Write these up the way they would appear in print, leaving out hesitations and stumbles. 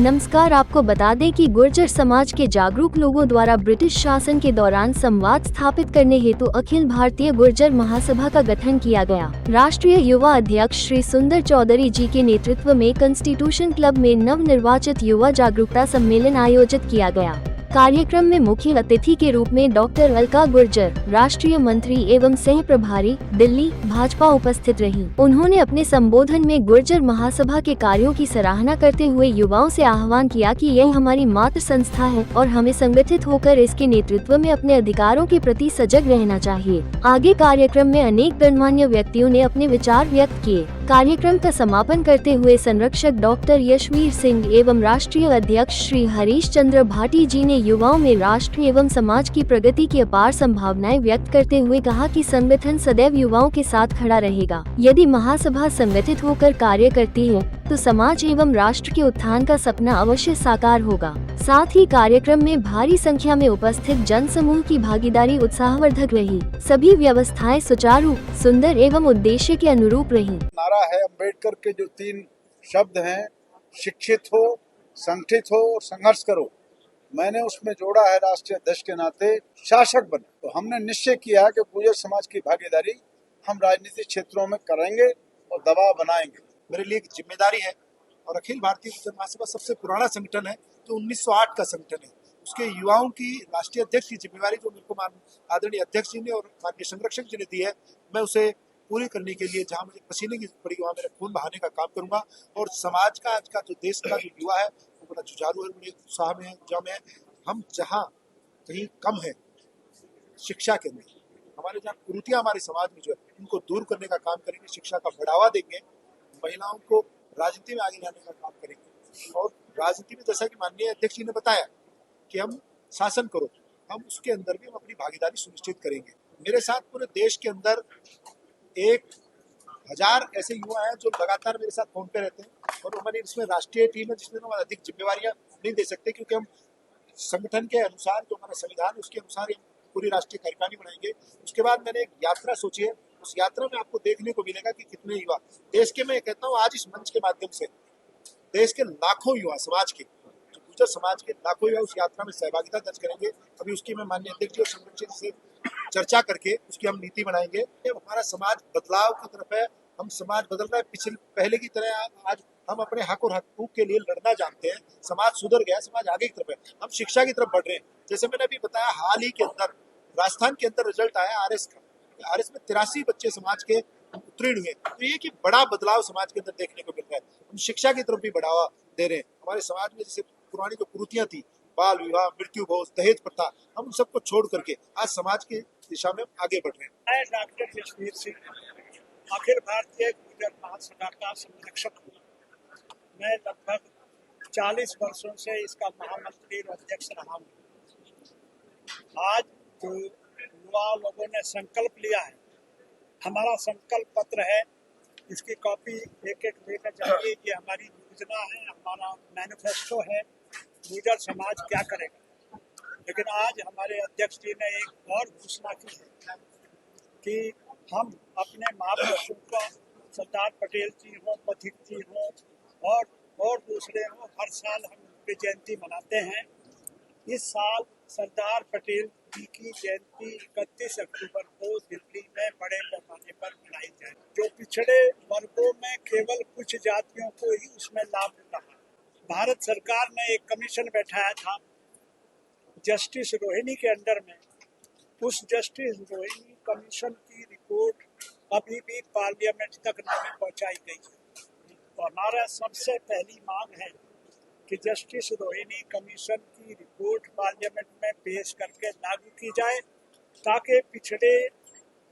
नमस्कार। आपको बता दें कि गुर्जर समाज के जागरूक लोगों द्वारा ब्रिटिश शासन के दौरान संवाद स्थापित करने हेतु अखिल भारतीय गुर्जर महासभा का गठन किया गया। राष्ट्रीय युवा अध्यक्ष श्री सुंदर चौधरी जी के नेतृत्व में कॉन्स्टिट्यूशन क्लब में नव निर्वाचित युवा जागरूकता सम्मेलन आयोजित किया गया। कार्यक्रम में मुख्य अतिथि के रूप में डॉक्टर अलका गुर्जर, राष्ट्रीय मंत्री एवं सह प्रभारी दिल्ली भाजपा उपस्थित रहीं। उन्होंने अपने संबोधन में गुर्जर महासभा के कार्यों की सराहना करते हुए युवाओं से आह्वान किया कि यह हमारी मातृ संस्था है और हमें संगठित होकर इसके नेतृत्व में अपने अधिकारों के प्रति सजग रहना चाहिए। आगे कार्यक्रम में अनेक गणमान्य व्यक्तियों ने अपने विचार व्यक्त किए। कार्यक्रम का समापन करते हुए संरक्षक डॉक्टर यशवीर सिंह एवं राष्ट्रीय अध्यक्ष श्री हरीश चंद्र भाटी जी ने युवाओं में राष्ट्र एवं समाज की प्रगति की अपार संभावनाएं व्यक्त करते हुए कहा कि संगठन सदैव युवाओं के साथ खड़ा रहेगा। यदि महासभा संगठित होकर कार्य करती है तो समाज एवं राष्ट्र के उत्थान का सपना अवश्य साकार होगा। साथ ही कार्यक्रम में भारी संख्या में उपस्थित जन समूह की भागीदारी उत्साहवर्धक रही। सभी व्यवस्थाएं सुचारू, सुंदर एवं उद्देश्य के अनुरूप रही। नारा है अम्बेडकर के जो 3 शब्द हैं, शिक्षित हो, संगठित हो और संघर्ष करो। मैंने उसमें जोड़ा है राष्ट्रीय अध्यक्ष के नाते शासक बने। तो हमने निश्चय किया कि गुर्जर समाज की भागीदारी हम राजनीतिक क्षेत्रों में करेंगे और दबाव बनाएंगे। मेरे लिए एक जिम्मेदारी है और अखिल भारतीय गुर्जर महासभा सबसे पुराना संगठन है जो 1908 का संगठन है। उसके युवाओं की राष्ट्रीय अध्यक्ष की जिम्मेदारी जो मेरे को आदरणीय अध्यक्ष जी ने और माननीय संरक्षक जी ने दी है, मैं उसे पूरी करने के लिए जहाँ मुझे पसीने की पड़ी वहाँ मेरा खून बहाने का काम करूंगा। और समाज का आज का जो देश का जो युवा है वो बड़ा जुझारू है, बड़े उत्साह में है, ऊर्जा में है। हम जहाँ कहीं कम है शिक्षा के अंदर, हमारे जहाँ कुरीतियाँ हमारे समाज में जो है इनको दूर करने का काम करेंगे, शिक्षा का बढ़ावा देंगे, महिलाओं को राजनीति में आगे लाने का काम करेंगे। और राजनीति में जैसा कि माननीय अध्यक्ष जी ने बताया कि हम शासन करो, हम उसके अंदर भी हम अपनी भागीदारी सुनिश्चित करेंगे। मेरे साथ पूरे देश के अंदर 1000 ऐसे युवा हैं जो लगातार मेरे साथ फोन पे रहते हैं और हमारी इसमें राष्ट्रीय टीम है जिसमें हम अधिक जिम्मेवारियां नहीं दे सकते, क्योंकि हम संगठन के अनुसार जो हमारा संविधान उसके अनुसार ही पूरी राष्ट्रीय कार्यकारिणी बनाएंगे। उसके बाद मैंने एक यात्रा सोची है, उस यात्रा में आपको देखने को मिलेगा कि कितने युवा देश के, मैं कहता हूँ आज इस मंच के माध्यम से देश के लाखों युवा समाज के, जो गुर्जर समाज के लाखों युवा उस यात्रा में सहभागिता दर्ज करेंगे। अभी उसकी मैं माननीय अध्यक्ष जी और संरक्षक से चर्चा करके उसकी हम नीति बनाएंगे। हमारा समाज बदलाव की तरफ है, हम समाज बदल रहा है। पहले की तरह आज हम अपने हक और हकूक के लिए लड़ना जानते हैं। समाज सुधर गया, समाज आगे की तरफ है, हम शिक्षा की तरफ बढ़ रहे हैं। जैसे मैंने अभी बताया, हाल ही के अंदर राजस्थान के अंदर रिजल्ट आया आरएस का, आरएस में 83 बच्चे समाज के उत्तीर्ण हुए। तो ये कि बड़ा बदलाव समाज के अंदर देखने को मिल रहा है। हम शिक्षा की तरफ भी बढ़ावा दे रहे हैं। हमारे समाज में जैसे पुरानी जो कुरीतियां थी, बाल विवाह, मृत्यु भोज, दहेज प्रथा, हम उन सबको छोड़ करके आज समाज की दिशा में आगे बढ़ रहे हैं। मैं डॉक्टर यशवीर सिंह, अखिल भारतीय गुर्जर महासभा का संरक्षक हूँ। मैं लगभग 40 वर्षों से इसका महामंत्री और अध्यक्ष रहा हूँ। आज जो युवा लोगों ने संकल्प लिया है, हमारा संकल्प पत्र है, इसकी कॉपी एक लेकर जाइए। ये हमारी योजना है, हमारा मैनिफेस्टो है, गुर्जर समाज क्या करेगा। लेकिन आज हमारे अध्यक्ष जी ने एक और घोषणा की है कि हम अपने महापुरुषों को, सरदार पटेल जी हो, पथिक जी हो और दूसरे हो, हर साल हम उनकी जयंती मनाते हैं। इस साल सरदार पटेल जी की जयंती 31 अक्टूबर को दिल्ली में बड़े पैमाने पर मनाई जाए। जो पिछड़े वर्गों में केवल कुछ जातियों को ही उसमें लाभ मिल रहा है। भारत सरकार ने एक कमीशन बैठाया था जस्टिस रोहिणी के अंडर में। उस जस्टिस रोहिणी कमीशन की रिपोर्ट अभी भी पार्लियामेंट तक नहीं पहुंचाई गई है। तो हमारा सबसे पहली मांग है कि जस्टिस रोहिणी कमीशन की रिपोर्ट पार्लियामेंट में पेश करके लागू की जाए, ताकि पिछड़े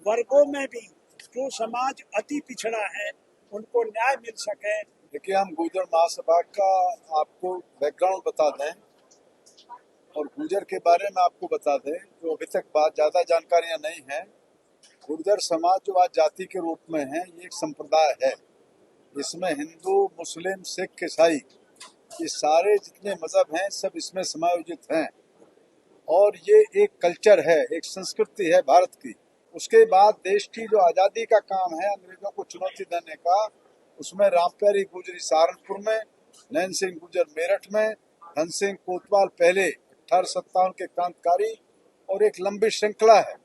वर्गों में भी जो समाज अति पिछड़ा है उनको न्याय मिल सके। देखिए, हम गुर्जर महासभा का आपको बैकग्राउंड बता दें और गुर्जर के बारे में आपको बता दें, जो अभी तक बात ज़्यादा जानकारियां नहीं हैं। गुर्जर समाज जो आज जाति के रूप में है, ये एक संप्रदाय है। इसमें हिंदू, मुस्लिम, सिख, ईसाई, ये सारे जितने मजहब हैं सब इसमें समायोजित हैं। और ये एक कल्चर है, एक संस्कृति है भारत की। उसके बाद देश की जो आज़ादी का काम है अंग्रेजों को चुनौती देने का, उसमें रामप्यारी गुजरी सहारनपुर में नैन सिंह गुर्जर मेरठ में, धन सिंह कोतवाल पहले 1857 के क्रांतिकारी, और एक लंबी श्रृंखला है।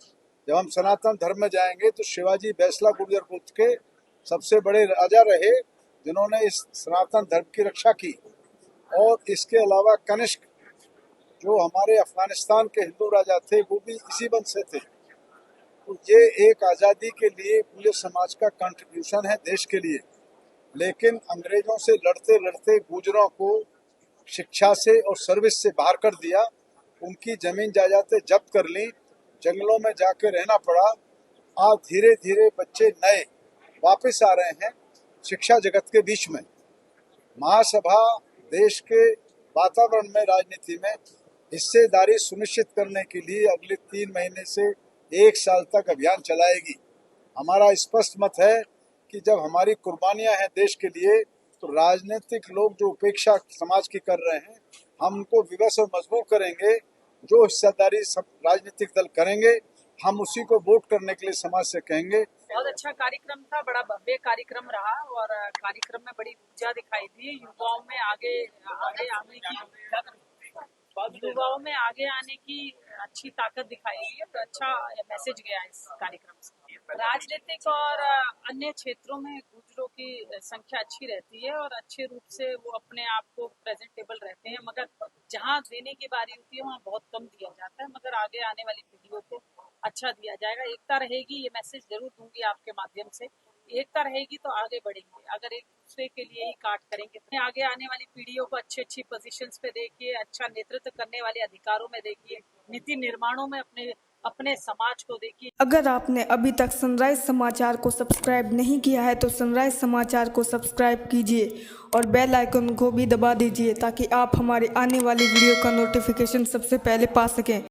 जब हम सनातन धर्म में जाएंगे तो शिवाजी बैसला गुर्जर गोत्र के सबसे बड़े राजा रहे जिन्होंने इस सनातन धर्म की रक्षा की। और इसके अलावा कनिष्क जो हमारे अफगानिस्तान के हिंदू राजा थे वो भी इसी वंश से थे। तो ये एक आज़ादी के लिए पूरे समाज का कंट्रीब्यूशन है देश के लिए। लेकिन अंग्रेजों से लड़ते लड़ते गुर्जरों को शिक्षा से और सर्विस से बाहर कर दिया, उनकी जमीन जायदादें जब्त कर ली, जंगलों में जाकर रहना पड़ा। आज धीरे धीरे बच्चे नए वापस आ रहे हैं शिक्षा जगत के बीच में। महासभा देश के वातावरण में, राजनीति में हिस्सेदारी सुनिश्चित करने के लिए अगले 3 महीने से 1 साल तक अभियान चलाएगी। हमारा स्पष्ट मत है कि जब हमारी कुर्बानियां हैं देश के लिए, तो राजनीतिक लोग जो उपेक्षा समाज की कर रहे हैं, हम उनको विवश और मजबूर करेंगे। जो हिस्सेदारी सब राजनीतिक दल करेंगे, हम उसी को वोट करने के लिए समाज से कहेंगे। बहुत अच्छा कार्यक्रम था, बड़ा भव्य कार्यक्रम रहा और कार्यक्रम में बड़ी ऊर्जा दिखाई दी। युवाओं में आगे आने की अच्छी ताकत दिखाई दी है, तो अच्छा मैसेज गया इस कार्यक्रम से। राजनीतिक और अन्य क्षेत्रों में गुर्जरों की संख्या अच्छी रहती है और अच्छे रूप से वो अपने आप को प्रेजेंटेबल रहते हैं, मगर जहाँ देने की बारी होती है वहाँ बहुत कम दिया जाता है। मगर आगे आने वाली पीढ़ियों को अच्छा दिया जाएगा। एकता रहेगी, ये मैसेज जरूर दूंगी आपके माध्यम से। एकता रहेगी तो आगे बढ़ेंगे। अगर एक दूसरे के लिए ही काट करेंगे तो आगे आने वाली पीढ़ियों को अच्छी अच्छी पोजीशंस पे देखिए, अच्छा नेतृत्व करने वाले अधिकारों में देखिए, नीति निर्माणों में अपने समाज को देखिए। अगर आपने अभी तक सनराइज समाचार को सब्सक्राइब नहीं किया है तो सनराइज समाचार को सब्सक्राइब कीजिए और बेल आइकन को भी दबा दीजिए ताकि आप हमारे आने वाली वीडियो का नोटिफिकेशन सबसे पहले पा सकें।